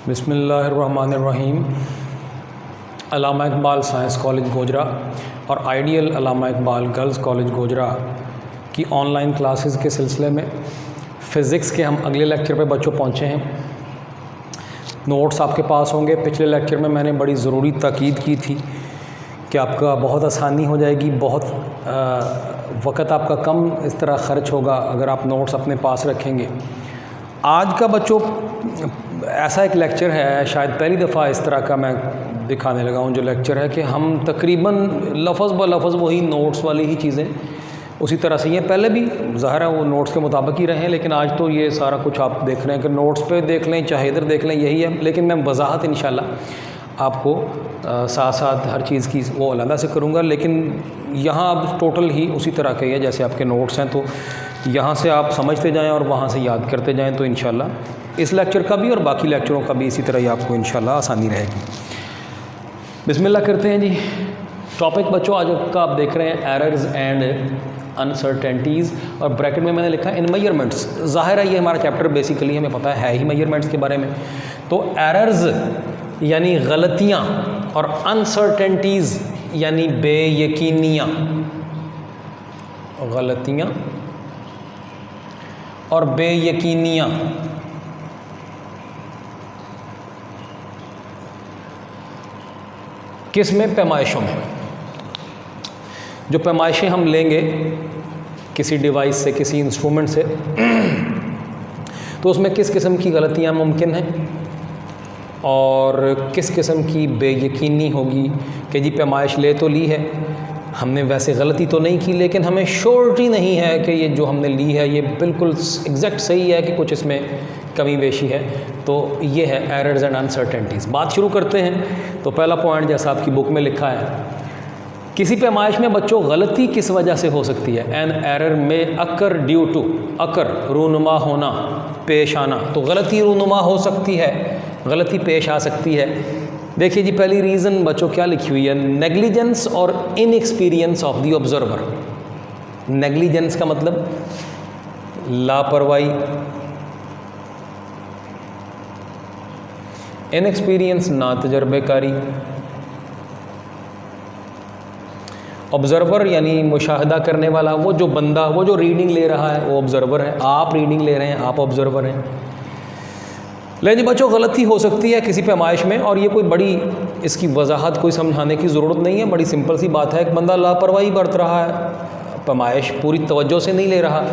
बिस्मिल्लाहिर्रहमानिर्रहीम। अल्लामा Iqbal science college Gojra और ideal अल्लामा Iqbal girls college Gojra की ऑनलाइन क्लासेस के सिलसिले में फ़िज़िक्स के हम अगले लेक्चर पे बच्चों पहुँचे हैं। नोट्स आपके पास होंगे। पिछले लेक्चर में मैंने बड़ी ज़रूरी ताकीद की थी कि आपका बहुत आसानी हो जाएगी, बहुत वक़्त आपका कम इस तरह ख़र्च होगा अगर आप नोट्स अपने पास रखेंगे। आज का बच्चों ऐसा एक लेक्चर है, शायद पहली दफ़ा इस तरह का मैं दिखाने लगा हूँ, जो लेक्चर है कि हम तकरीबन लफ्ज़ ब लफ्ज़ वही नोट्स वाली ही चीज़ें उसी तरह से ये पहले भी ज़ाहिर है वो नोट्स के मुताबिक ही रहे हैं, लेकिन आज तो ये सारा कुछ आप देख रहे हैं कि नोट्स पे देख लें चाहे इधर देख लें यही है। लेकिन मैं वजाहत इंशाल्लाह आपको साथ साथ हर चीज़ की वो अलहदा से करूँगा, लेकिन यहाँ अब टोटल ही उसी तरह के है जैसे आपके नोट्स हैं, तो यहाँ से आप समझते जाएं और वहाँ से याद करते जाएं, तो इंशाल्लाह इस लेक्चर का भी और बाकी लेक्चरों का भी इसी तरह ही आपको इंशाल्लाह आसानी रहेगी। बिस्मिल्लाह करते हैं जी। टॉपिक बच्चों आज का आप देख रहे हैं एरर्स एंड अनसर्टेनिटीज़, और ब्रैकेट में मैंने लिखा है इन मेजरमेंट्स। ज़ाहिर है ये हमारा चैप्टर बेसिकली हमें पता है ही मेजरमेंट्स के बारे में। तो एरर्स यानी गलतियाँ और अनसर्टेनिटीज़ यानी बेयकीनियाँ, गलतियाँ और बेयकीनियाँ। किस में? पैमाइशों में। जो पैमाइशें हम लेंगे किसी डिवाइस से, किसी इंस्ट्रूमेंट से, तो उसमें किस किस्म की गलतियाँ मुमकिन हैं और किस किस्म की बेयकीनी होगी कि जी पैमाइश ले तो ली है हमने, वैसे गलती तो नहीं की, लेकिन हमें श्योरिटी नहीं है कि ये जो हमने ली है ये बिल्कुल एग्जैक्ट सही है कि कुछ इसमें कमी बेशी है। तो ये है एरर्स एंड अनसर्टेनिटीज़। बात शुरू करते हैं। तो पहला पॉइंट जैसा आपकी बुक में लिखा है, किसी पैमाइश में बच्चों गलती किस वजह से हो सकती है? एन एरर में अकर ड्यू टू, अकर रूनुमा होना, पेश आना। तो गलती रूनुमा हो सकती है, गलती पेश आ सकती है। देखिए जी, पहली रीज़न बच्चों क्या लिखी हुई है? नेग्लिजेंस और inexperience of the observer. Negligence का मतलब लापरवाही, इनएक्सपीरियंस ना तजर्बेकारी, ऑब्ज़र्वर यानी मुशाहदा करने वाला, वो जो बंदा, वो जो रीडिंग ले रहा है वो ऑब्ज़र्वर है, आप रीडिंग ले रहे हैं आप ऑब्ज़र्वर हैं। लेकिन बच्चों गलती हो सकती है किसी पैमाइश में, और ये कोई बड़ी इसकी वजाहत कोई समझाने की ज़रूरत नहीं है, बड़ी सिंपल सी बात है। एक बंदा लापरवाही बरत रहा है, पैमाइश पूरी तवज्जो से नहीं ले रहा,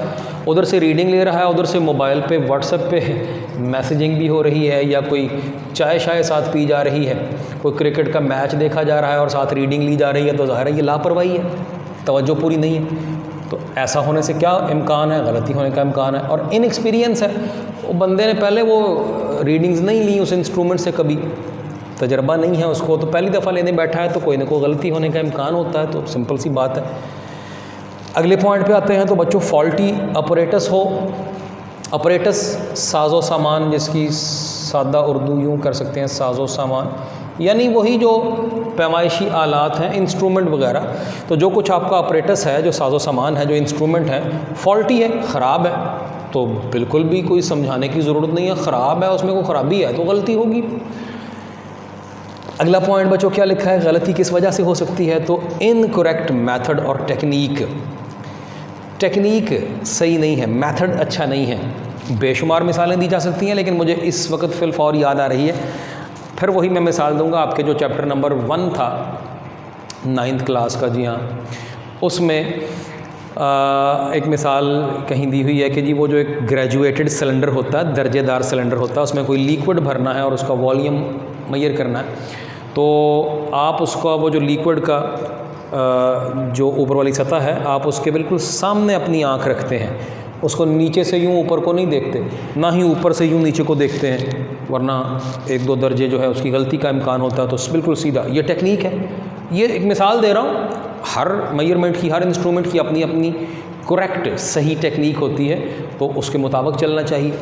उधर से रीडिंग ले रहा है, उधर से मोबाइल पे व्हाट्सएप पे मैसेजिंग भी हो रही है, या कोई चाय शाय साथ पी जा रही है, कोई क्रिकेट का मैच देखा जा रहा है और साथ रीडिंग ली जा रही है, तो ज़ाहिर है ये लापरवाही है, तवज्जो पूरी नहीं है। तो ऐसा होने से क्या इम्कान है? गलती होने का इम्कान है। और इनएक्सपीरियंस है, वो बंदे ने पहले वो रीडिंग्स नहीं ली उस इंस्ट्रूमेंट से, कभी तजर्बा नहीं है उसको, तो पहली दफ़ा लेने बैठा है, तो कोई ना कोई गलती होने का इम्कान होता है। तो सिंपल सी बात है। अगले पॉइंट पे आते हैं। तो बच्चों फॉल्टी अपरेटस हो, अपरेटस साजो सामान, जिसकी सादा उर्दू यूँ कर सकते हैं साजो सामान, यानी वही जो पैमाइशी आलात हैं, इंस्ट्रूमेंट वगैरह। तो जो कुछ आपका अपरेटस है, जो साजो सामान है, जो इंस्ट्रूमेंट है, फॉल्टी है, ख़राब है, तो बिल्कुल भी कोई समझाने की ज़रूरत नहीं है। ख़राब है, उसमें कोई ख़राबी है तो गलती होगी। अगला पॉइंट बच्चों क्या लिखा है? गलती किस वजह से हो सकती है? तो इनकरेक्ट मेथड और टेक्निक। टेक्निक सही नहीं है, मेथड अच्छा नहीं है। बेशुमार मिसालें दी जा सकती हैं, लेकिन मुझे इस वक्त फ़िलफ़ौर याद आ रही है, फिर वही मैं मिसाल दूंगा। आपके जो चैप्टर नंबर 1 था 9th क्लास का, जी हाँ, उसमें एक मिसाल कहीं दी हुई है कि जी वो जो एक ग्रेजुएटेड सिलेंडर होता है, दर्जेदार सिलेंडर होता है, उसमें कोई लिक्विड भरना है और उसका वॉल्यूम मेजर करना है, तो आप उसका वो जो लिक्विड का जो ऊपर वाली सतह है, आप उसके बिल्कुल सामने अपनी आँख रखते हैं, उसको नीचे से यूँ ऊपर को नहीं देखते, ना ही ऊपर से यूँ नीचे को देखते हैं, वरना 1-2 दर्जे जो है उसकी गलती का इम्कान होता है। तो बिल्कुल सीधा, ये टेक्निक है। ये एक मिसाल दे रहा हूँ, हर मेजरमेंट की, हर इंस्ट्रूमेंट की अपनी अपनी करेक्ट सही टेक्निक होती है, तो उसके मुताबिक चलना चाहिए।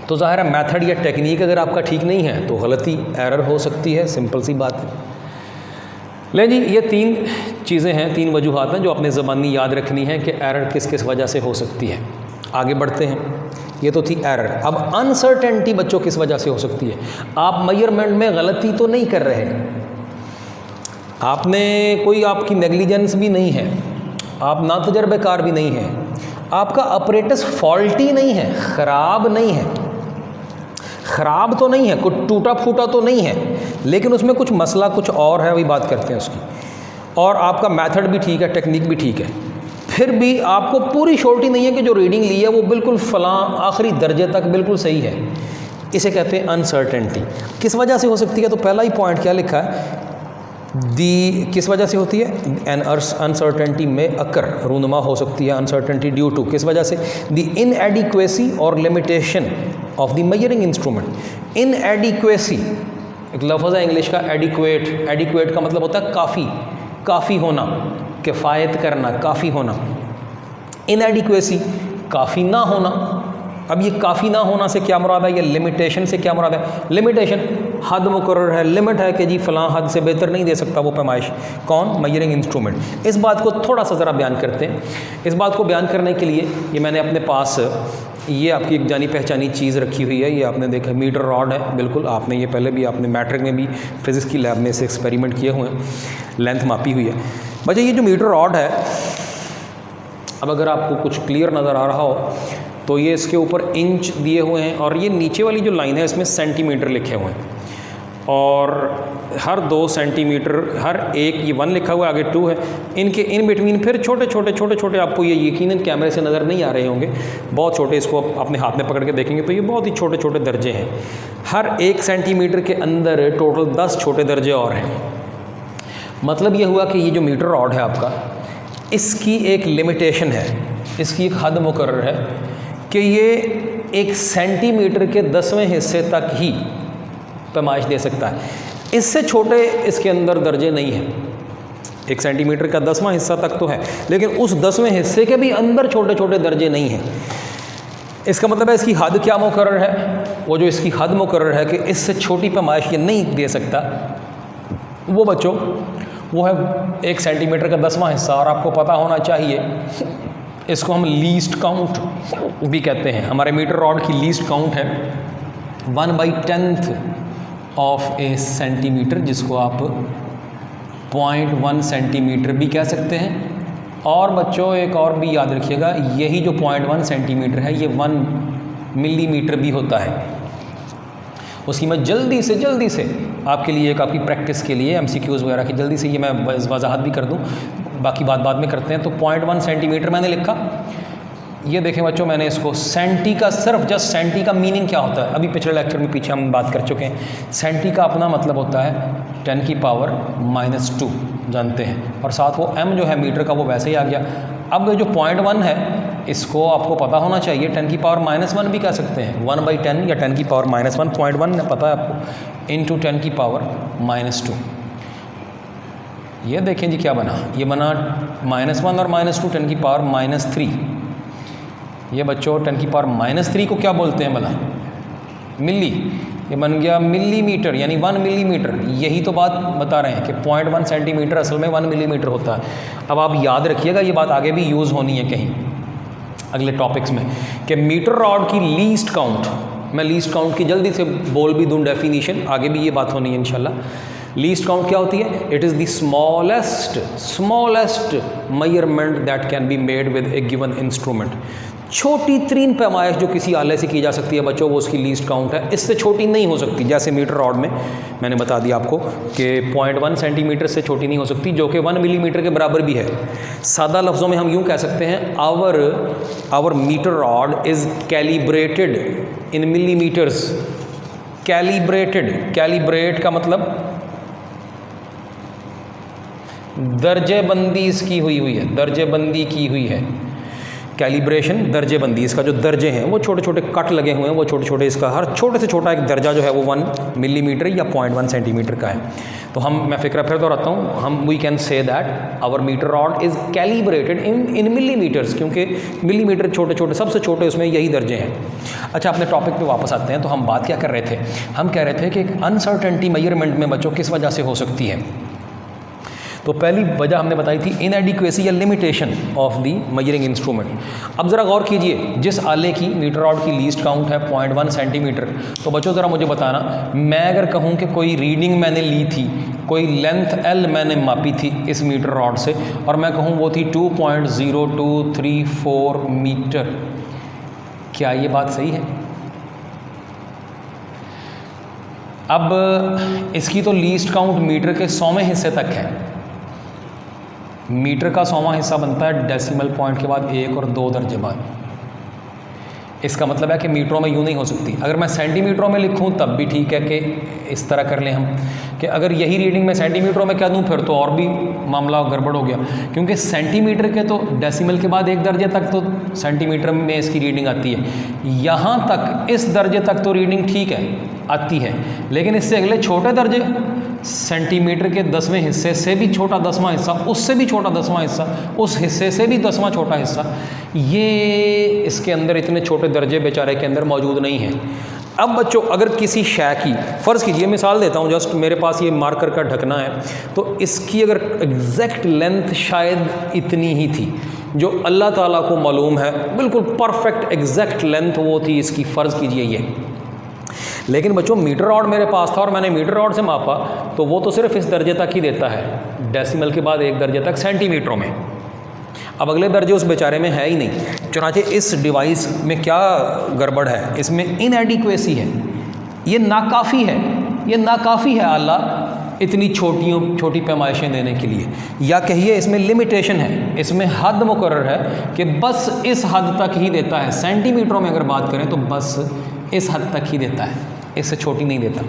तो ज़ाहिर है मेथड या टेक्निक अगर आपका ठीक नहीं है तो गलती, एरर हो सकती है, सिंपल सी बात है। ले जी, ये 3 चीज़ें हैं, 3 वजूहात हैं जो अपने ज़बानी याद रखनी है कि एरर किस किस वजह से हो सकती है। आगे बढ़ते हैं, ये तो थी एरर। अब अनसर्टेनिटी बच्चों किस वजह से हो सकती है? आप मेजरमेंट में गलती तो नहीं कर रहे, आपने कोई आपकी नेग्लिजेंस भी नहीं है, आप ना तजर्बेकार भी नहीं है, आपका अपरेटस फॉल्टी नहीं है, ख़राब नहीं है, ख़राब तो नहीं है, कुछ टूटा फूटा तो नहीं है, लेकिन उसमें कुछ मसला कुछ और है, वही बात करते हैं उसकी, और आपका मेथड भी ठीक है, टेक्निक भी ठीक है, फिर भी आपको पूरी श्योरिटी नहीं है कि जो रीडिंग ली है वो बिल्कुल फ़लाँ आखिरी दर्जे तक बिल्कुल सही है। इसे कहते हैं अनसर्टेनिटी। किस वजह से हो सकती है? तो पहला ही पॉइंट क्या लिखा है, किस वजह से होती है? एन अनसर्टेनिटी में अकर, रूनुमा हो सकती है अनसर्टेनिटी ड्यू टू, किस वजह से? द इनएडिक्वेसी और limitation of the measuring instrument. Inadequacy एक लफ्ज़ है इंग्लिश का, एडिक्वेट। एडिक्वेट का मतलब होता है काफ़ी, काफ़ी होना, किफ़ायत करना, काफ़ी होना। इनएडिक्वेसी काफ़ी ना होना। अब ये काफ़ी ना होना से क्या मुराद है, ये लिमिटेशन से क्या मुराद है? लिमिटेशन हद मुकर्रर है, लिमिट है कि जी फ़लाँ हद से बेहतर नहीं दे सकता वो पैमाइश। कौन? Measuring instrument. इस बात को थोड़ा सा ज़रा बयान करते हैं। इस बात को बयान करने के लिए ये मैंने अपने पास ये आपकी एक जानी पहचानी चीज़ रखी हुई है, ये आपने देखा मीटर रॉड है, बिल्कुल आपने ये पहले भी आपने मैट्रिक में भी फिज़िक्स की लैब में इसे एक्सपेरिमेंट किए हुए हैं, लेंथ मापी हुई है। बच्चे ये जो मीटर रॉड है, अब अगर आपको कुछ क्लियर नज़र आ रहा हो तो ये इसके ऊपर इंच दिए हुए हैं और ये नीचे वाली जो लाइन है इसमें सेंटीमीटर लिखे हुए हैं, और हर 2 सेंटीमीटर, हर एक, ये 1 लिखा हुआ है, आगे 2 है, इनके इन बिटवीन फिर छोटे छोटे आपको ये यकीनन कैमरे से नज़र नहीं आ रहे होंगे, बहुत छोटे, इसको अपने हाथ में पकड़ के देखेंगे तो ये बहुत ही छोटे छोटे दर्जे हैं। हर 1 सेंटीमीटर के अंदर टोटल 10 छोटे दर्जे और हैं। मतलब ये हुआ कि ये जो मीटर रॉड है आपका, इसकी एक लिमिटेशन है, इसकी एक हद मुकर्रर है कि ये 1 सेंटीमीटर के 10वें हिस्से तक ही पैमाइश दे सकता है, इससे छोटे इसके अंदर दर्जे नहीं हैं। 1 सेंटीमीटर का 10वां हिस्सा तक तो है, लेकिन उस 10वें हिस्से के भी अंदर छोटे छोटे दर्जे नहीं हैं। इसका मतलब है इसकी हद क्या मुकर्रर है? वो जो इसकी हद मुकर्रर है कि इससे छोटी पैमाइश ये नहीं दे सकता, वो बच्चों वो है 1 सेंटीमीटर का 10वां हिस्सा। और आपको पता होना चाहिए इसको हम लीस्ट काउंट भी कहते हैं। हमारे मीटर रॉड की लीस्ट काउंट है 1/10 ऑफ ए सेंटीमीटर, जिसको आप 0.1 सेंटीमीटर भी कह सकते हैं। और बच्चों एक और भी याद रखिएगा, यही जो 0.1 सेंटीमीटर है ये 1 मिलीमीटर भी होता है। उसकी मैं जल्दी से आपके लिए, एक आपकी प्रैक्टिस के लिए MCQs वगैरह की जल्दी से ये मैं वजाहत भी कर दूं, बाकी बात बाद में करते हैं। तो 0.1 सेंटीमीटर मैंने लिखा। ये देखें बच्चों, मैंने इसको सेंटी का, सिर्फ जस्ट सेंटी का मीनिंग क्या होता है, अभी पिछले लेक्चर में पीछे हम बात कर चुके हैं। सेंटी का अपना मतलब होता है 10 की पावर -2 जानते हैं, और साथ वो m जो है मीटर का वो वैसे ही आ गया। अब जो 0.1 है इसको आपको पता होना चाहिए 10 की पावर -1 भी कह सकते हैं, 1/10 या 10 की पावर -1, 0.1 पता है आपको, इंटू 10 की पावर -2। ये देखें जी क्या बना, ये बना -1 और -2 10 की पावर -3। ये बच्चों 10 की पावर -3 को क्या बोलते हैं भला? मिली। ये बन गया मिलीमीटर, यानी 1 मिलीमीटर। यही तो बात बता रहे हैं कि 0.1 सेंटीमीटर असल में 1 मिलीमीटर होता है। अब आप याद रखिएगा, ये बात आगे भी यूज़ होनी है कहीं अगले टॉपिक्स में, कि मीटर रॉड की लीस्ट काउंट, मैं लीस्ट काउंट की जल्दी से बोल भी दूँ डेफिनीशन, आगे भी ये बात होनी है इंशाल्लाह। लीस्ट काउंट क्या होती है? It is the smallest measurement that can be made with A given instrument. छोटी तरीन पैमाइश जो किसी आले से की जा सकती है बच्चों, वो उसकी लीस्ट काउंट है, इससे छोटी नहीं हो सकती। जैसे मीटर रॉड में मैंने बता दिया आपको कि 0.1 सेंटीमीटर से छोटी नहीं हो सकती, जो कि 1 मिलीमीटर के बराबर भी है। सादा लफ्ज़ों में हम यूँ कह सकते हैं, our metre rod is calibrated in millimetres. Calibrate का मतलब दर्जेबंदी इसकी हुई है, दर्जेबंदी की हुई है। कैलिब्रेशन दर्जेबंदी, इसका जो दर्जे हैं वो छोटे छोटे कट लगे हुए हैं, वो छोटे छोटे, इसका हर छोटे से छोटा एक दर्जा जो है वो 1 मिलीमीटर या 0.1 सेंटीमीटर का है। तो मैं फिक्रा फिर दोहराता हूँ, we can say that our metre rod is calibrated in millimetres, क्योंकि मिलीमीटर छोटे छोटे, सबसे छोटे उसमें यही दर्जे हैं। अच्छा, अपने टॉपिक पे वापस आते हैं। तो हम बात क्या कर रहे थे? हम कह रहे थे कि एक अनसर्टेनिटी मेजरमेंट में बच्चों किस वजह से हो सकती है। तो पहली वजह हमने बताई थी इनएडिक्वेसी या limitation of the measuring instrument. अब ज़रा गौर कीजिए, जिस आले की मीटर रॉड की लीस्ट काउंट है 0.1 सेंटीमीटर, तो बच्चों ज़रा मुझे बताना, मैं अगर कहूँ कि कोई रीडिंग मैंने ली थी, कोई लेंथ L मैंने मापी थी इस मीटर रॉड से, और मैं कहूँ वो थी 2.0234 मीटर, क्या ये बात सही है? अब इसकी तो लीस्ट काउंट मीटर के 100वें हिस्से तक है। मीटर का 100वां हिस्सा बनता है डेसिमल पॉइंट के बाद 1 और 2 दर्जे बाद। इसका मतलब है कि मीटरों में यूँ नहीं हो सकती। अगर मैं सेंटीमीटरों में लिखूँ तब भी ठीक है कि इस तरह कर लें हम, कि अगर यही रीडिंग मैं सेंटीमीटरों में कह दूँ फिर तो और भी मामला गड़बड़ हो गया, क्योंकि सेंटीमीटर के तो डेसिमल के बाद 1 दर्जे तक तो सेंटीमीटर में इसकी रीडिंग आती है। यहाँ तक इस दर्जे तक तो रीडिंग ठीक है आती है, लेकिन इससे अगले छोटे दर्जे सेंटीमीटर के 10वें हिस्से से भी छोटा 10वां हिस्सा, उससे भी छोटा 10वां हिस्सा, उस हिस्से से भी 10वां छोटा हिस्सा, ये इसके अंदर इतने छोटे दर्जे बेचारे के अंदर मौजूद नहीं है। अब बच्चों अगर किसी शय की, फ़र्ज़ कीजिए मिसाल देता हूँ, जस्ट मेरे पास ये मार्कर का ढकना है, तो इसकी अगर एग्जैक्ट लेंथ शायद इतनी ही थी जो अल्लाह ताला को मालूम है, बिल्कुल परफेक्ट एग्जैक्ट लेंथ वो थी इसकी, फ़र्ज़ कीजिए ये। लेकिन बच्चों मीटर रॉड मेरे पास था और मैंने मीटर रॉड से मापा, तो वो तो सिर्फ इस दर्जे तक ही देता है, डेसिमल के बाद 1 दर्जे तक सेंटीमीटरों में। अब अगले दर्जे उस बेचारे में है ही नहीं। चुनांचे इस डिवाइस में क्या गड़बड़ है, इसमें इनएडिक्वेसी है, ये नाकाफ़ी है, ये नाकाफ़ी है आला इतनी छोटी पैमाइशें देने के लिए, या कहिए इसमें लिमिटेशन है, इसमें हद मुकर्रर है कि बस इस हद तक ही देता है। सेंटीमीटरों में अगर बात करें तो बस इस हद तक ही देता है, इससे छोटी नहीं देता।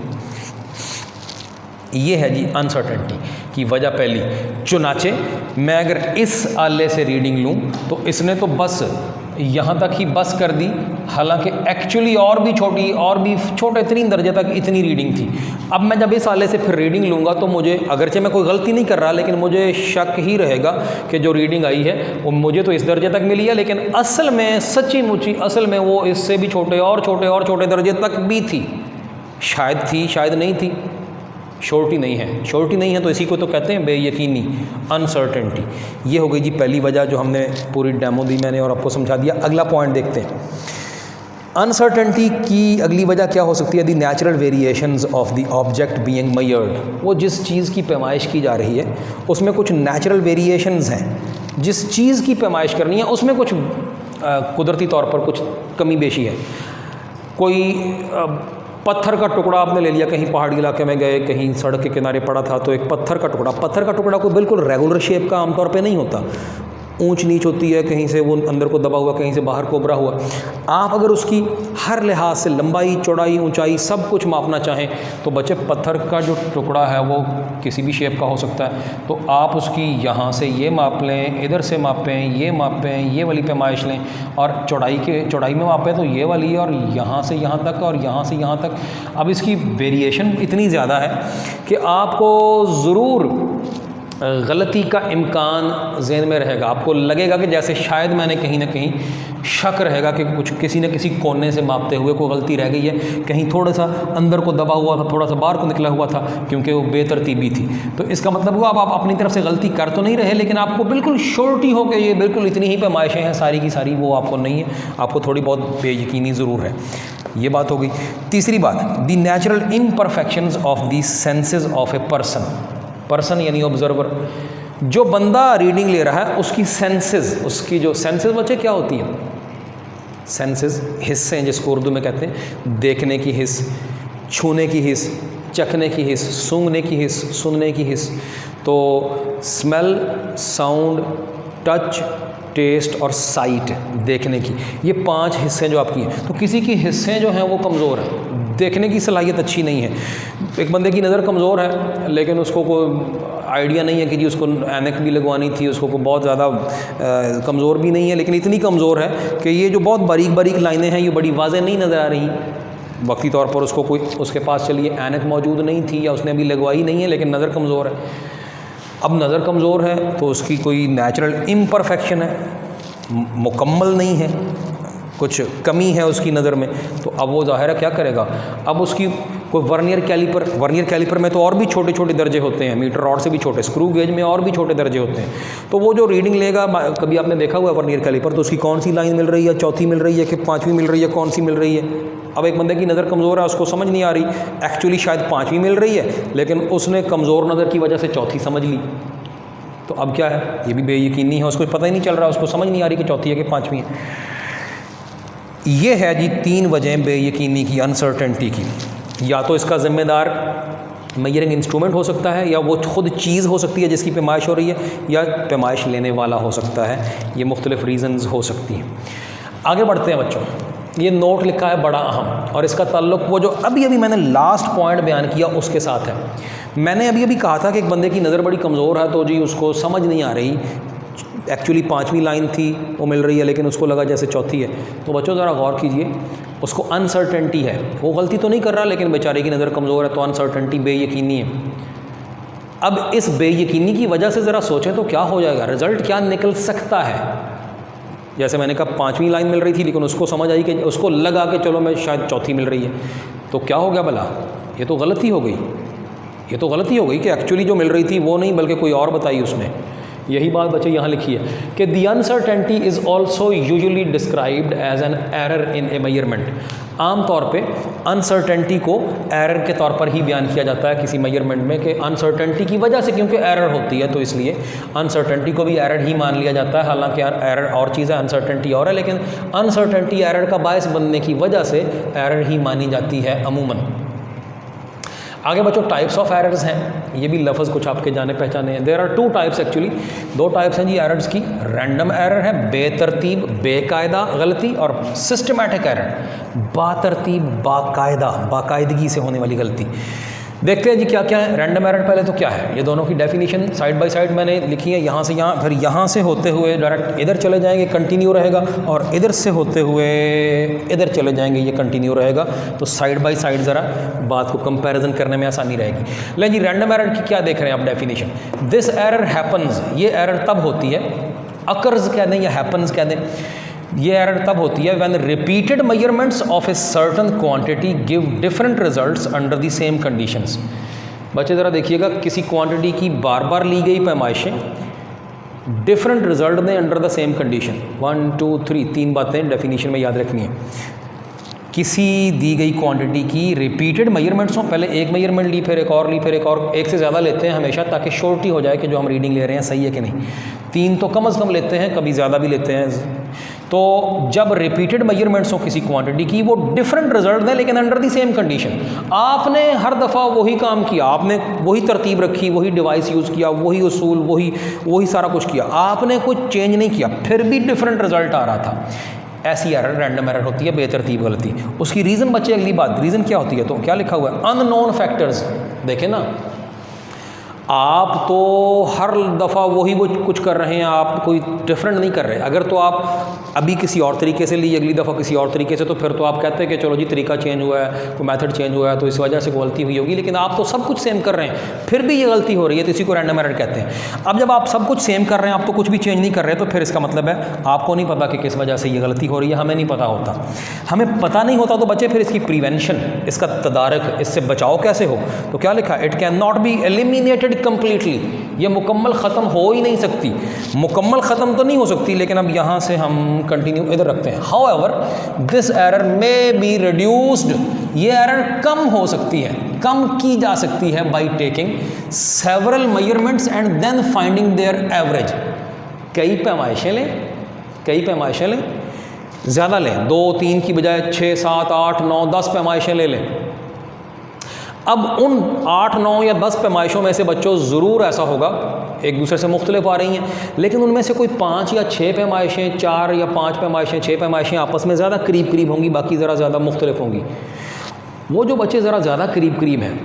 ये है जी अनसर्टेनिटी की वजह पहली। चुनाचे मैं अगर इस आले से रीडिंग लूँ तो इसने तो बस यहाँ तक ही बस कर दी, हालांकि एक्चुअली और भी छोटे 3 दर्जे तक इतनी रीडिंग थी। अब मैं जब इस आले से फिर रीडिंग लूँगा तो मुझे, अगरचे मैं कोई गलती नहीं कर रहा, लेकिन मुझे शक ही रहेगा कि जो रीडिंग आई है वो मुझे तो इस दर्जे तक मिली है, लेकिन असल में सच्ची मुच्ची असल में वो इससे भी छोटे और छोटे दर्जे तक भी थी। शायद थी, शायद नहीं थी, श्योरिटी नहीं है। श्योरिटी नहीं है तो इसी को तो कहते हैं बेयकीनी, अनसर्टेनिटी। ये हो गई जी पहली वजह जो हमने पूरी डेमो दी मैंने और आपको समझा दिया। अगला पॉइंट देखते हैं, अनसर्टेनिटी की अगली वजह क्या हो सकती है? The natural variations of the object being measured. वो जिस चीज़ की पैमाइश की जा रही है उसमें कुछ नेचुरल वेरिएशंस हैं। जिस चीज़ की पैमाइश करनी है उसमें कुछ कुदरती तौर पर कुछ कमी बेशी है। कोई पत्थर का टुकड़ा आपने ले लिया, कहीं पहाड़ी इलाके में गए, कहीं सड़क के किनारे पड़ा था, तो एक पत्थर का टुकड़ा कोई बिल्कुल रेगुलर शेप का आमतौर पे नहीं होता, ऊंच नीच होती है, कहीं से वो अंदर को दबा हुआ, कहीं से बाहर को उभरा हुआ। आप अगर उसकी हर लिहाज से लंबाई, चौड़ाई, ऊंचाई सब कुछ मापना चाहें तो बच्चे पत्थर का जो टुकड़ा है वो किसी भी शेप का हो सकता है, तो आप उसकी यहाँ से ये माप लें, इधर से मापें, ये मापें, ये वाली पैमाइश लें, और चौड़ाई में मापें तो ये वाली, और यहाँ से यहाँ तक, और यहाँ से यहाँ तक। अब इसकी वेरिएशन इतनी ज़्यादा है कि आपको ज़रूर गलती का इम्कान ज़हन में रहेगा। आपको लगेगा कि जैसे शायद मैंने कहीं ना कहीं शक रहेगा कि कुछ किसी न किसी कोने से मापते हुए कोई गलती रह गई है, कहीं थोड़ा सा अंदर को दबा हुआ था, थोड़ा सा बाहर को निकला हुआ था, क्योंकि वो बेतरतीबी थी। तो इसका मतलब हुआ आप अपनी तरफ से गलती कर तो नहीं रहे, लेकिन आपको बिल्कुल श्योरिटी हो कि ये बिल्कुल इतनी ही पैमाइशें हैं सारी की सारी, वो आपको नहीं है, आपको थोड़ी बहुत बेयकीनी ज़रूर है। ये बात हो गई। तीसरी बात, the natural imperfections of the senses of a person यानी ऑब्जर्वर। जो बंदा रीडिंग ले रहा है उसकी सेंसेस, उसकी जो सेंसेस बच्चे क्या होती हैं? सेंसेस हिस्से हैं जिसको उर्दू में कहते हैं। देखने की हिस्स, छूने की हिस्स, चखने की हिस्स, सूंघने की हिस्स, सुनने की हिस्स। तो स्मेल, साउंड, टच, टेस्ट और साइट, देखने की, ये 5 हिस्से जो आपकी हैं। तो किसी की हिस्से जो हैं वो कमज़ोर हैं, देखने की सलाहियत अच्छी नहीं है। एक बंदे की नज़र कमज़ोर है लेकिन उसको कोई आइडिया नहीं है कि जी उसको ऐनक भी लगवानी थी, उसको कोई बहुत ज़्यादा कमज़ोर भी नहीं है, लेकिन इतनी कमज़ोर है कि ये जो बहुत बारीक बारीक लाइनें हैं ये बड़ी वाज़ेह नहीं नज़र आ रही। वक्ती तौर पर उसको कोई, उसके पास चलिए ऐनक मौजूद नहीं थी या उसने अभी लगवाई नहीं है, लेकिन नज़र कमज़ोर है। अब नज़र कमज़ोर है तो उसकी कोई नेचुरल इम्परफेक्शन है, मुकम्मल नहीं है, कुछ कमी है उसकी नज़र में, तो अब वो ज़ाहिर है क्या करेगा, अब उसकी कोई वर्नियर कैलिपर में तो और भी छोटे छोटे दर्जे होते हैं, मीटर रॉड से भी छोटे, स्क्रू गेज में और भी छोटे दर्जे होते हैं। तो वो जो रीडिंग लेगा, कभी आपने देखा हुआ है वर्नियर कैलिपर, तो उसकी कौन सी लाइन मिल रही है, चौथी मिल रही है कि पाँचवीं मिल रही है, कौन सी मिल रही है। अब एक बंदे की नज़र कमज़ोर है, उसको समझ नहीं आ रही, एक्चुअली शायद पाँचवीं मिल रही है, लेकिन उसने कमज़ोर नज़र की वजह से चौथी समझ ली। तो अब क्या है, ये भी बेयकीनी है, उसको पता ही नहीं चल रहा, उसको समझ नहीं आ रही कि चौथी है कि पाँचवीं है। ये है जी 3 वजह बेयकीनी की, अनसर्टेनिटी की। या तो इसका ज़िम्मेदार मेजरिंग इंस्ट्रूमेंट हो सकता है, या वो खुद चीज़ हो सकती है जिसकी पैमाइश हो रही है, या पैमाइश लेने वाला हो सकता है। ये मुख्तलिफ रीज़न्स हो सकती हैं। आगे बढ़ते हैं बच्चों, ये नोट लिखा है बड़ा अहम, और इसका ताल्लुक वो जो अभी मैंने लास्ट पॉइंट बयान किया उसके साथ है। मैंने अभी कहा था कि एक बंदे की नज़र बड़ी कमज़ोर है, तो जी उसको समझ नहीं आ रही, एक्चुअली पाँचवीं लाइन थी वो मिल रही है, लेकिन उसको लगा जैसे चौथी है। तो बच्चों ज़रा गौर कीजिए, उसको अनसर्टेनिटी है, वो गलती तो नहीं कर रहा, लेकिन बेचारे की नज़र कमज़ोर है, तो अनसर्टेनिटी, बेयकीनी है। अब इस बेयकीनी की वजह से ज़रा सोचें तो क्या हो जाएगा, रिज़ल्ट क्या निकल सकता है। जैसे मैंने कहा पाँचवीं लाइन मिल रही थी, लेकिन उसको समझ आई कि उसको लगा कि चलो मैं शायद चौथी मिल रही है, तो क्या हो गया भला, ये तो गलती हो गई, ये तो गलती हो गई कि एक्चुअली जो मिल रही थी वो नहीं बल्कि कोई और बताई उसने। यही बात बच्चे यहाँ लिखी है कि the uncertainty is also usually described as an error in a measurement. आम तौर पे अनसर्टेनिटी को एरर के तौर पर ही बयान किया जाता है किसी मेजरमेंट में, कि अनसर्टेनिटी की वजह से, क्योंकि एरर होती है तो इसलिए अनसर्टेनिटी को भी एरर ही मान लिया जाता है। हालांकि एरर और चीज़ है, अनसर्टेनिटी और है, लेकिन अनसर्टेनिटी एरर का बायस बनने की वजह से एरर ही मानी जाती है अमूमन। आगे बच्चों टाइप्स ऑफ एरर्स हैं, ये भी लफ्ज़ कुछ आपके जाने पहचाने हैं। There are 2 types actually, 2 types हैं जी एरर्स की। रैंडम एरर है, बेतरतीब बेकायदा गलती, और सिस्टमैटिक एरर, बातरतीब बाकायदगी से होने वाली गलती। देखते हैं जी क्या क्या है। रैंडम एरर पहले तो क्या है, ये दोनों की डेफिनेशन साइड बाय साइड मैंने लिखी है, यहाँ से यहाँ, फिर यहाँ से होते हुए डायरेक्ट इधर चले जाएंगे, कंटिन्यू रहेगा, और इधर से होते हुए इधर चले जाएंगे, ये कंटिन्यू रहेगा। तो साइड बाय साइड ज़रा बात को कंपैरिजन करने में आसानी रहेगी। लेकिन जी रैंडम एरर की क्या देख रहे हैं आप डेफिनेशन, दिस एरर हैपन्स, ये एरर तब होती है, अकर्स कह दें या हैपन्स कह दें, ये एरर तब होती है when repeated measurements of a certain quantity give different results under the same conditions. बच्चे ज़रा देखिएगा, किसी क्वांटिटी की बार बार ली गई पैमाइशें डिफरेंट रिजल्ट दें अंडर द सेम कंडीशन। 1 2 3 3 बातें डेफिनेशन में याद रखनी है। किसी दी गई क्वांटिटी की रिपीटेड मेजरमेंट्स हों, पहले एक मेजरमेंट ली, फिर एक और ली, फिर एक और, एक से ज़्यादा लेते हैं हमेशा, ताकि श्योरिटी हो जाए कि जो हम रीडिंग ले रहे हैं सही है कि नहीं। 3 तो कम से कम लेते हैं, कभी ज़्यादा भी लेते हैं। तो जब रिपीटेड मेजरमेंट्स हो किसी क्वांटिटी की, वो डिफरेंट रिजल्ट दें लेकिन अंडर द सेम कंडीशन। आपने हर दफ़ा वही काम किया, आपने वही तरतीब रखी, वही डिवाइस यूज़ किया, वही उसूल, वही सारा कुछ किया, आपने कुछ चेंज नहीं किया, फिर भी डिफरेंट रिजल्ट आ रहा था। ऐसी एरर रैंडम एरर होती है, बेतरतीब गलती। उसकी रीज़न बच्चे, अगली बात, रीज़न क्या होती है, तो क्या लिखा हुआ है, अननोन फैक्टर्स। देखें ना, आप तो हर दफ़ा वही वो कुछ कर रहे हैं, आप कोई डिफरेंट नहीं कर रहे। अगर तो आप अभी किसी और तरीके से ली, अगली दफ़ा किसी और तरीके से, तो फिर तो आप कहते हैं कि चलो जी तरीका चेंज हुआ है, कोई मेथड चेंज हुआ है, तो इस वजह से गलती हुई होगी। लेकिन आप तो सब कुछ सेम कर रहे हैं, फिर भी ये गलती हो रही है, तो इसी को रैंडम एरर कहते हैं। अब जब आप सब कुछ सेम कर रहे हैं, आप तो कुछ भी चेंज नहीं कर रहे, तो फिर इसका मतलब है आपको नहीं पता कि किस वजह से ये गलती हो रही है, हमें नहीं पता होता। हमें पता नहीं होता तो बच्चे फिर इसकी प्रिवेंशन, इसका तदारक, इससे बचाव कैसे हो, तो क्या लिखा, it can not be eliminated completely. ये मुकम्मल ख़त्म हो ही नहीं सकती, मुकम्मल ख़त्म तो नहीं हो सकती, लेकिन अब यहाँ से हम कंटिन्यू इधर रखते हैं। However this error may be reduced, ये एरर कम हो सकती है, कम की जा सकती है by taking several measurements and then finding their average. कई पैमाइशें लें, ज़्यादा लें, 2 3 की बजाय 6 7 8 9 10 पैमाइशें ले लें। अब उन 8 9 या 10 पैमाइशों में से बच्चों ज़रूर ऐसा होगा, एक दूसरे से मुख्तलिफ आ रही हैं, लेकिन उनमें से कोई 5 या 6 पैमाइशें, 4 या 5 पैमाइशें, 6 पैमाइशें आपस में ज़्यादा करीब होंगी, बाकी ज़रा ज़्यादा मुख्तलिफ होंगी। वो जो बच्चे ज़रा ज़्यादा करीब हैं,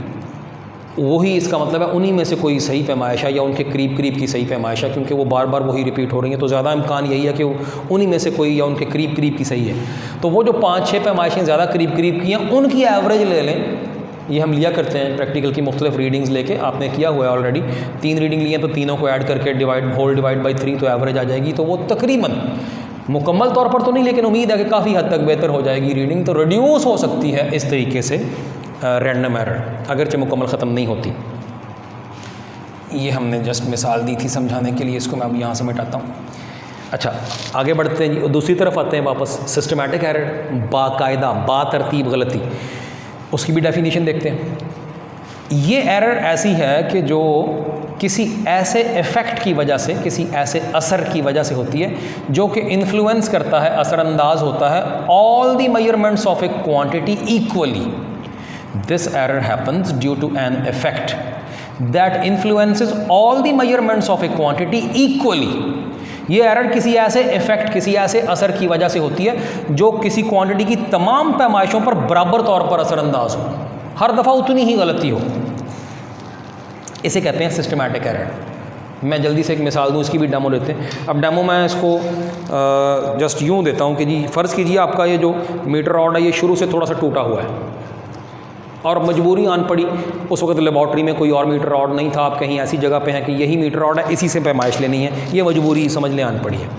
वही इसका मतलब है उन्हीं में से कोई सही पैमाइश है, या उनके करीब की सही पैमाइश है, क्योंकि वो बार बार वही रिपीट हो रही हैं, तो ज़्यादा इम्कान यही है कि उन्हीं में से कोई या उनके करीब की सही है। तो वो जो 5-6 पैमाइशें ज़्यादा करीब की हैं, उनकी एवरेज ले लें। ये हम लिया करते हैं प्रैक्टिकल की मुख्तलिफ रीडिंग्स लेके, आपने किया हुआ है ऑलरेडी। 3 रीडिंग लिए तो तीनों को ऐड करके डिवाइड बाई 3 तो एवरेज आ जाएगी। तो वो तकरीबन मुकम्मल तौर पर तो नहीं, लेकिन उम्मीद है कि काफ़ी हद तक बेहतर हो जाएगी रीडिंग, तो रिड्यूस हो सकती है इस तरीके से रैंडम एरर, अगरचे मुकम्मल ख़त्म नहीं होती। ये हमने जस्ट मिसाल दी थी समझाने के लिए, इसको मैं अब यहाँ से मिटाता हूँ। अच्छा, आगे बढ़ते हैं जी, दूसरी तरफ आते हैं वापस। सिस्टमैटिक एरर, बाकायदा बातरतीब गलती, उसकी भी डेफिनेशन देखते हैं। ये एरर ऐसी है कि जो किसी ऐसे इफ़ेक्ट की वजह से, किसी ऐसे असर की वजह से होती है जो कि इन्फ्लुएंस करता है, असरअंदाज होता है all the measurements of a quantity equally. This error happens due to an effect that influences all the measurements of a quantity equally. ये एरर किसी ऐसे इफेक्ट, किसी ऐसे असर की वजह से होती है जो किसी क्वांटिटी की तमाम पैमाइशों पर बराबर तौर पर असरअंदाज हो, हर दफ़ा उतनी ही गलती हो। इसे कहते हैं सिस्टमैटिक एरर। मैं जल्दी से एक मिसाल दूँ, इसकी भी डेमो लेते हैं। अब डेमो मैं इसको जस्ट यूँ देता हूँ कि जी फ़र्ज़ कीजिए आपका ये जो मीटर रॉड है ये शुरू से थोड़ा सा टूटा हुआ है और मजबूरी आन पड़ी, उस वक्त लेबॉर्ट्री में कोई और मीटर रॉड नहीं था, आप कहीं ऐसी जगह पे हैं कि यही मीटर रॉड है, इसी से पैमाइश लेनी है, ये मजबूरी समझ लें आन पड़ी है।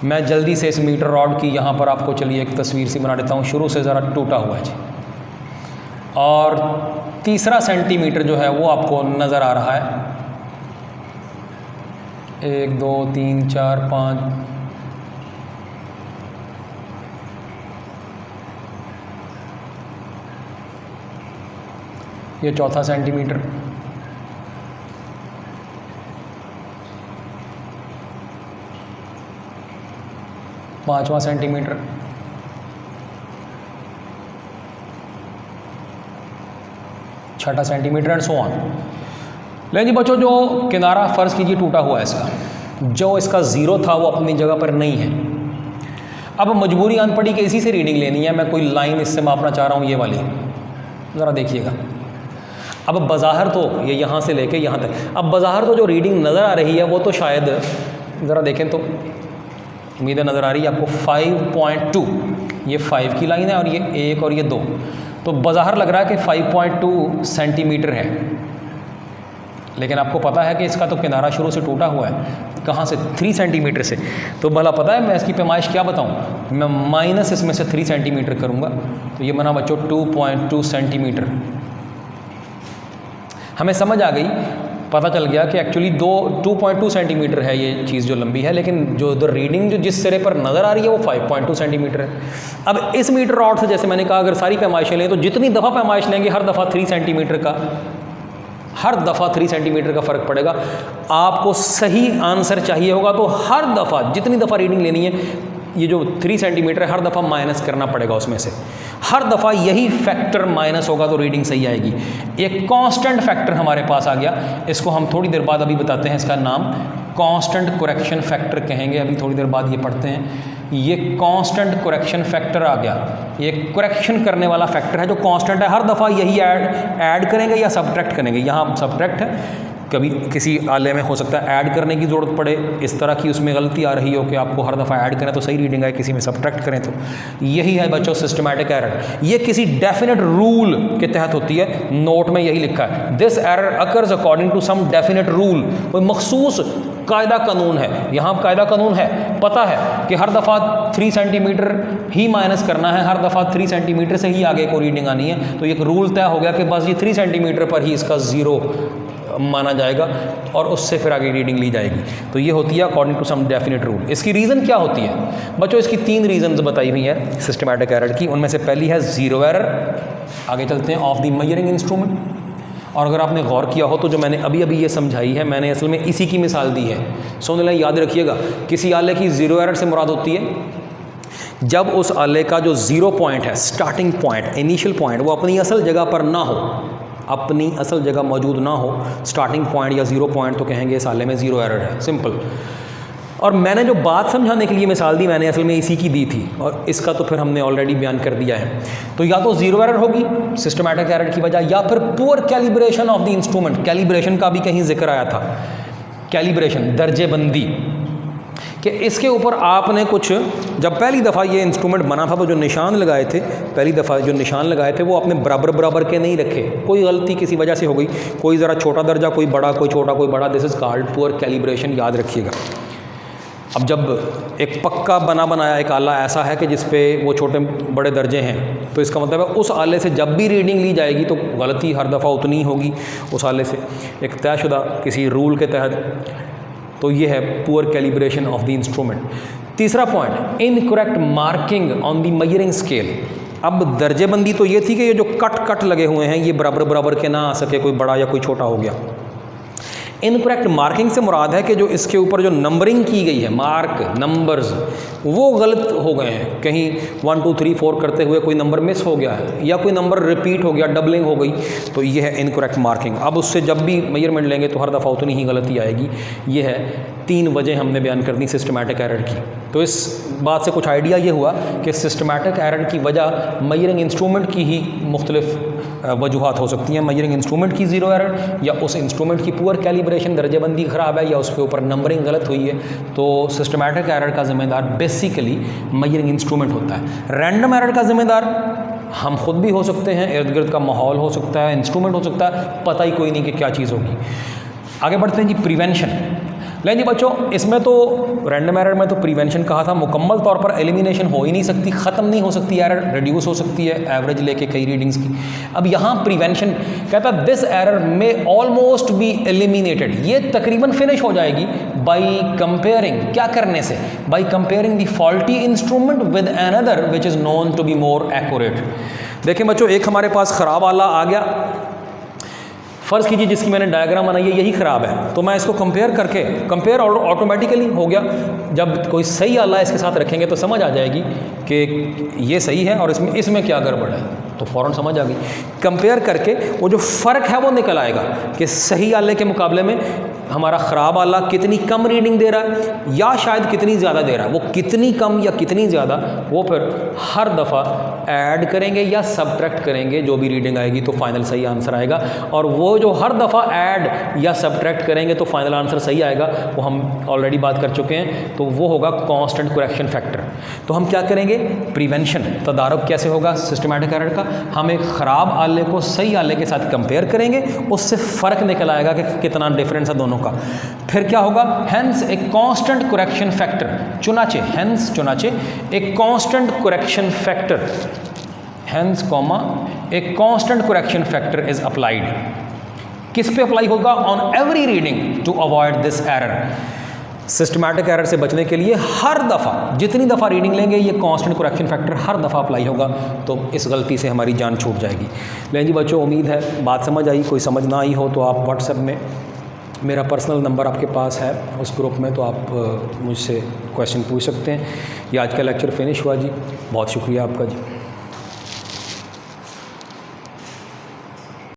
मैं जल्दी से इस मीटर रॉड की यहाँ पर आपको चलिए एक तस्वीर सी बना देता हूँ। शुरू से ज़रा टूटा हुआ है जी, और तीसरा सेंटीमीटर जो है वो आपको नज़र आ रहा है। 1 2 3 4 5 ये चौथा सेंटीमीटर, पाँचवा सेंटीमीटर, छठा सेंटीमीटर एंड सो ऑन। लेकिन जी बच्चों, जो किनारा फ़र्ज़ कीजिए टूटा हुआ है इसका, जो इसका ज़ीरो था वो अपनी जगह पर नहीं है। अब मजबूरी आन पड़ी कि इसी से रीडिंग लेनी है, मैं कोई लाइन इससे मापना चाह रहा हूँ, ये वाली, ज़रा देखिएगा। अब बज़ाहिर तो ये यहाँ से लेके यहाँ तक, अब बज़ाहिर तो जो रीडिंग नज़र आ रही है वो तो शायद, ज़रा देखें तो उम्मीद है नज़र आ रही है आपको, 5.2, ये 5 की लाइन है और ये 1 और ये 2, तो बज़ाहिर लग रहा है कि 5.2 सेंटीमीटर है। लेकिन आपको पता है कि इसका तो किनारा शुरू से टूटा हुआ है, कहाँ से, 3 सेंटीमीटर से। तो भला पता है मैं इसकी पैमाइश क्या बताऊँ, मैं माइनस इसमें से 3 सेंटीमीटर करूँगा, तो ये बना बच्चों 2.2 सेंटीमीटर। हमें समझ आ गई, पता चल गया कि एक्चुअली 2.2 सेंटीमीटर है ये चीज़ जो लंबी है, लेकिन जो उधर रीडिंग जो जिस सिरे पर नज़र आ रही है वो 5.2 सेंटीमीटर है। अब इस मीटर रॉड से, जैसे मैंने कहा, अगर सारी पैमाइशें लें तो जितनी दफ़ा पैमाइश लेंगे हर दफ़ा 3 सेंटीमीटर का, हर दफ़ा 3 सेंटीमीटर का फ़र्क पड़ेगा। आपको सही आंसर चाहिए होगा तो हर दफ़ा जितनी दफ़ा रीडिंग लेनी है, ये जो 3 सेंटीमीटर है हर दफ़ा माइनस करना पड़ेगा उसमें से, हर दफ़ा यही फैक्टर माइनस होगा तो रीडिंग सही आएगी। एक कांस्टेंट फैक्टर हमारे पास आ गया, इसको हम थोड़ी देर बाद अभी बताते हैं, इसका नाम कांस्टेंट करेक्शन फैक्टर कहेंगे, अभी थोड़ी देर बाद ये पढ़ते हैं। ये कांस्टेंट करेक्शन फैक्टर आ गया, ये करेक्शन करने वाला फैक्टर है जो कांस्टेंट है, हर दफ़ा यही ऐड करेंगे या सब्ट्रैक्ट करेंगे। यहाँ सब्ट्रैक्ट है, कभी किसी आले में हो सकता है ऐड करने की ज़रूरत पड़े, इस तरह की उसमें गलती आ रही हो कि आपको हर दफ़ा ऐड करें तो सही रीडिंग आए, किसी में सब्ट्रैक्ट करें तो। यही है बच्चों सिस्टमैटिक एरर। ये किसी डेफिनेट रूल के तहत होती है, नोट में यही लिखा है, this error occurs according to some definite rule. कोई मखसूस कायदा कानून है, यहाँ कायदा कानून है, पता है कि हर दफ़ा 3 सेंटीमीटर ही माइनस करना है, हर दफ़ा 3 सेंटीमीटर से ही आगे को रीडिंग आनी है, तो एक रूल तय हो गया कि बस ये 3 सेंटीमीटर पर ही इसका ज़ीरो माना जाएगा और उससे फिर आगे रीडिंग ली जाएगी। तो ये होती है according to some definite rule. इसकी रीज़न क्या होती है बच्चों, इसकी 3 रीज़न्स बताई हुई है सिस्टमैटिक एरर की। उनमें से पहली है ज़ीरो एरर। आगे चलते हैं, ऑफ द मेजरिंग इंस्ट्रूमेंट। और अगर आपने गौर किया हो तो जो मैंने अभी ये समझाई है, मैंने असल में इसी की मिसाल दी है। सुन लें, याद रखिएगा, किसी आले की ज़ीरो एरर से मुराद होती है जब उस आले का जो ज़ीरो पॉइंट है, स्टार्टिंग पॉइंट, इनिशियल पॉइंट, वो अपनी असल जगह पर ना हो, अपनी असल जगह मौजूद ना हो। स्टार्टिंग पॉइंट या ज़ीरो पॉइंट तो कहेंगे इस आले में ज़ीरो एरर है, सिंपल। और मैंने जो बात समझाने के लिए मिसाल दी, मैंने असल में इसी की दी थी, और इसका तो फिर हमने ऑलरेडी बयान कर दिया है। तो या तो ज़ीरो एरर होगी सिस्टमैटिक एरर की वजह, या फिर poor calibration of the instrument. Calibration का भी कहीं जिक्र आया था, कैलिब्रेशन, दर्जेबंदी, कि इसके ऊपर आपने कुछ, जब पहली दफ़ा ये इंस्ट्रूमेंट बना था तो जो निशान लगाए थे, पहली दफ़ा जो निशान लगाए थे वो आपने बराबर बराबर के नहीं रखे, कोई गलती किसी वजह से हो गई, कोई ज़रा छोटा दर्जा, कोई बड़ा, कोई छोटा, कोई बड़ा, this is called poor calibration, याद रखिएगा। अब जब एक पक्का बना बनाया एक आला ऐसा है कि जिस पे वो छोटे बड़े दर्जे हैं, तो इसका मतलब है उस आले से जब भी रीडिंग ली जाएगी तो गलती हर दफ़ा उतनी ही होगी उस आले से, एक तयशुदा किसी रूल के तहत। तो ये है poor calibration of the instrument. तीसरा point, incorrect marking on the measuring scale. अब दर्जेबंदी तो ये थी कि ये जो कट लगे हुए हैं ये बराबर बराबर के ना आ सके, कोई बड़ा या कोई छोटा हो गया। इनकरेक्ट मार्किंग से मुराद है कि जो इसके ऊपर जो नंबरिंग की गई है, मार्क नंबर्स, वो गलत हो गए हैं। कहीं 1 2 3 4 करते हुए कोई नंबर मिस हो गया है या कोई नंबर रिपीट हो गया, डबलिंग हो गई, तो ये है इनकरेक्ट मार्किंग। अब उससे जब भी मेजरमेंट लेंगे तो हर दफ़ा उतनी ही गलती आएगी। ये है 3 वजह हमने बयान कर दी सिस्टमैटिक एरर की। तो इस बात से कुछ आइडिया ये हुआ कि सिस्टमैटिक एरर की वजह मेजरिंग इंस्ट्रूमेंट की ही मुख्तलिफ वजूहात हो सकती हैं। मेजरिंग इंस्ट्रूमेंट की ज़ीरो एरर, या उस इंस्ट्रूमेंट की पुअर कैलिब्रेशन, दर्जेबंदी ख़राब है, या उसके ऊपर नंबरिंग गलत हुई है। तो सिस्टमैटिक एरर का ज़िम्मेदार बेसिकली मेजरिंग इंस्ट्रूमेंट होता है। रैंडम एरर का ज़िम्मेदार हम खुद भी हो सकते हैं, इर्द गिर्द का माहौल हो सकता है, इंस्ट्रूमेंट हो सकता है, पता ही कोई नहीं कि क्या चीज़ होगी। आगे बढ़ते हैं जी, प्रिवेंशन। लेकिन जी बच्चों, इसमें तो रैंडम एरर में तो प्रिवेंशन कहा था, मुकम्मल तौर पर एलिमिनेशन हो ही नहीं सकती, ख़त्म नहीं हो सकती एरर, रिड्यूस हो सकती है एवरेज लेके कई रीडिंग्स की। अब यहाँ प्रिवेंशन कहता है दिस एरर में ऑलमोस्ट बी एलिमिनेटेड, ये तकरीबन फिनिश हो जाएगी बाई कंपेयरिंग, क्या करने से, by comparing the faulty instrument with another which is known to be more accurate. देखें बच्चों, एक हमारे पास ख़राब आला आ गया, फ़र्ज़ कीजिए जिसकी मैंने डायग्राम बनाई है यही ख़राब है, तो मैं इसको कंपेयर ऑटोमेटिकली हो गया। जब कोई सही आला इसके साथ रखेंगे तो समझ आ जाएगी कि ये सही है और इसमें क्या गड़बड़ है, तो फ़ौरन समझ आ गई। कंपेयर करके वो जो फ़र्क है वो निकल आएगा कि सही आले के मुकाबले में हमारा ख़राब आला कितनी कम रीडिंग दे रहा है या शायद कितनी ज़्यादा दे रहा है। वो कितनी कम या कितनी ज़्यादा वो फिर हर दफ़ा ऐड करेंगे या सबट्रैक्ट करेंगे, जो भी रीडिंग आएगी तो फाइनल सही आंसर आएगा। और वो जो हर दफ़ा ऐड या सबट्रैक्ट करेंगे तो फाइनल आंसर सही आएगा, वो हम ऑलरेडी बात कर चुके हैं, तो वो होगा कांस्टेंट करेक्शन फैक्टर। तो हम क्या करेंगे, प्रिवेंशन, तदारुक कैसे होगा सिस्टमैटिक एरर का, हम एक ख़राब आले को सही आले के साथ कंपेयर करेंगे, उससे फ़र्क निकल आएगा कि कितना डिफरेंस है दोनों का। फिर क्या होगा, hence a constant correction factor, चुनाचे, हेंस चुनाचे a constant correction factor, hence comma a constant correction factor is applied. किस पे अप्लाई होगा, on every reading to avoid this error. Systematic error से बचने के लिए हर दफ़ा जितनी दफ़ा रीडिंग लेंगे ये कांस्टेंट करेक्शन फैक्टर हर दफ़ा अप्लाई होगा, तो इस गलती से हमारी जान छूट जाएगी। लेकिन जी बच्चों, उम्मीद है बात समझ आई। कोई समझ ना आई हो तो आप व्हाट्सएप में, मेरा पर्सनल नंबर आपके पास है उस ग्रुप में, तो आप मुझसे क्वेश्चन पूछ सकते हैं। ये आज का लेक्चर फिनिश हुआ जी, बहुत शुक्रिया आपका जी।